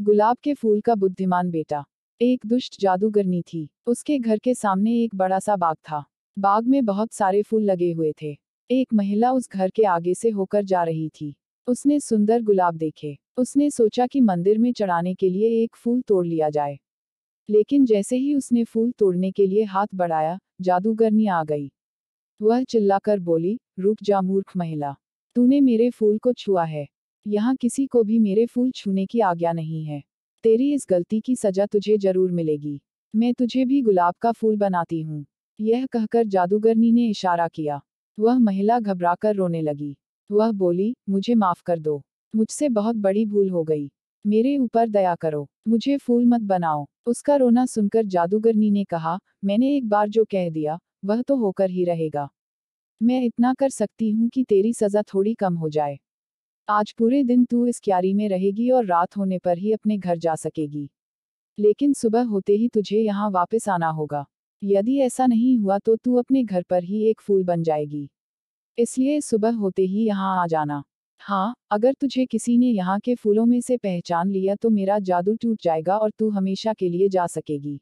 गुलाब के फूल का बुद्धिमान बेटा। एक दुष्ट जादूगरनी थी। उसके घर के सामने एक बड़ा सा बाग था। बाग में बहुत सारे फूल लगे हुए थे। एक महिला उस घर के आगे से होकर जा रही थी। उसने सुंदर गुलाब देखे। उसने सोचा कि मंदिर में चढ़ाने के लिए एक फूल तोड़ लिया जाए। लेकिन जैसे ही उसने फूल तोड़ने के लिए हाथ बढ़ाया, जादूगरनी आ गई। वह चिल्लाकर बोली, रुक जा मूर्ख महिला, तूने मेरे फूल को छुआ है। यहाँ किसी को भी मेरे फूल छूने की आज्ञा नहीं है। तेरी इस गलती की सजा तुझे जरूर मिलेगी। मैं तुझे भी गुलाब का फूल बनाती हूँ। यह कहकर जादूगरनी ने इशारा किया। वह महिला घबराकर रोने लगी। वह बोली, मुझे माफ कर दो। मुझसे बहुत बड़ी भूल हो गई। मेरे ऊपर दया करो। मुझे फूल मत बनाओ। उसका रोना सुनकर जादूगरनी ने कहा, मैंने एक बार जो कह दिया, वह तो होकर ही रहेगा। मैं इतना कर सकती हूँ कि तेरी सजा थोड़ी कम हो जाए। आज पूरे दिन तू इस क्यारी में रहेगी और रात होने पर ही अपने घर जा सकेगी। लेकिन सुबह होते ही तुझे यहाँ वापस आना होगा। यदि ऐसा नहीं हुआ तो तू अपने घर पर ही एक फूल बन जाएगी। इसलिए सुबह होते ही यहाँ आ जाना। हाँ, अगर तुझे किसी ने यहाँ के फूलों में से पहचान लिया तो मेरा जादू टूट जाएगा और तू हमेशा के लिए जा सकेगी।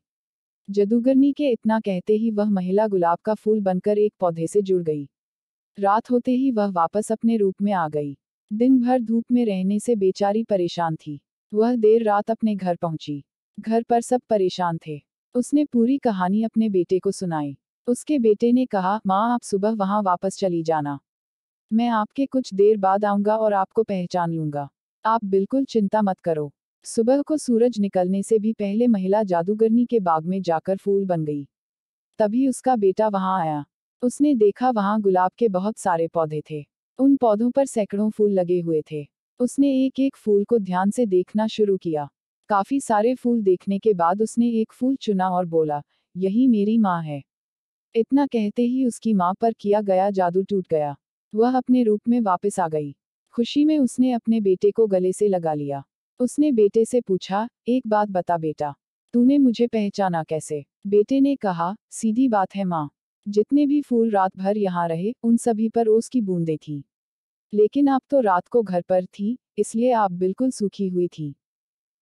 जादूगरनी के इतना कहते ही वह महिला गुलाब का फूल बनकर एक पौधे से जुड़ गई। रात होते ही वह वापस अपने रूप में आ गई। दिन भर धूप में रहने से बेचारी परेशान थी। वह देर रात अपने घर पहुंची। घर पर सब परेशान थे। उसने पूरी कहानी अपने बेटे को सुनाई। उसके बेटे ने कहा, माँ आप सुबह वहां वापस चली जाना। मैं आपके कुछ देर बाद आऊंगा और आपको पहचान लूंगा। आप बिल्कुल चिंता मत करो। सुबह को सूरज निकलने से भी पहले महिला जादूगरनी के बाग में जाकर फूल बन गई। तभी उसका बेटा वहां आया। उसने देखा वहां गुलाब के बहुत सारे पौधे थे। उन पौधों पर सैकड़ों फूल लगे हुए थे। उसने एक एक फूल को ध्यान से देखना शुरू किया। काफी सारे फूल देखने के बाद उसने एक फूल चुना और बोला, यही मेरी माँ है। इतना कहते ही उसकी माँ पर किया गया जादू टूट गया। वह अपने रूप में वापस आ गई। खुशी में उसने अपने बेटे को गले से लगा लिया। उसने बेटे से पूछा, एक बात बता बेटा, तूने मुझे पहचाना कैसे? बेटे ने कहा, सीधी बात है माँ। जितने भी फूल रात भर यहाँ रहे, उन सभी पर ओस की बूंदें थी। लेकिन आप तो रात को घर पर थी, इसलिए आप बिल्कुल सूखी हुई थी।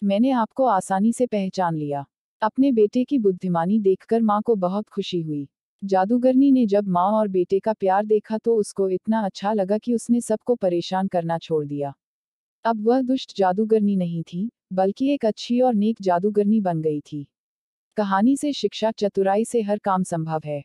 मैंने आपको आसानी से पहचान लिया। अपने बेटे की बुद्धिमानी देखकर माँ को बहुत खुशी हुई। जादूगरनी ने जब माँ और बेटे का प्यार देखा तो उसको इतना अच्छा लगा कि उसने सबको परेशान करना छोड़ दिया। अब वह दुष्ट जादूगरनी नहीं थी, बल्कि एक अच्छी और नेक जादूगरनी बन गई थी। कहानी से शिक्षा, चतुराई से हर काम संभव है।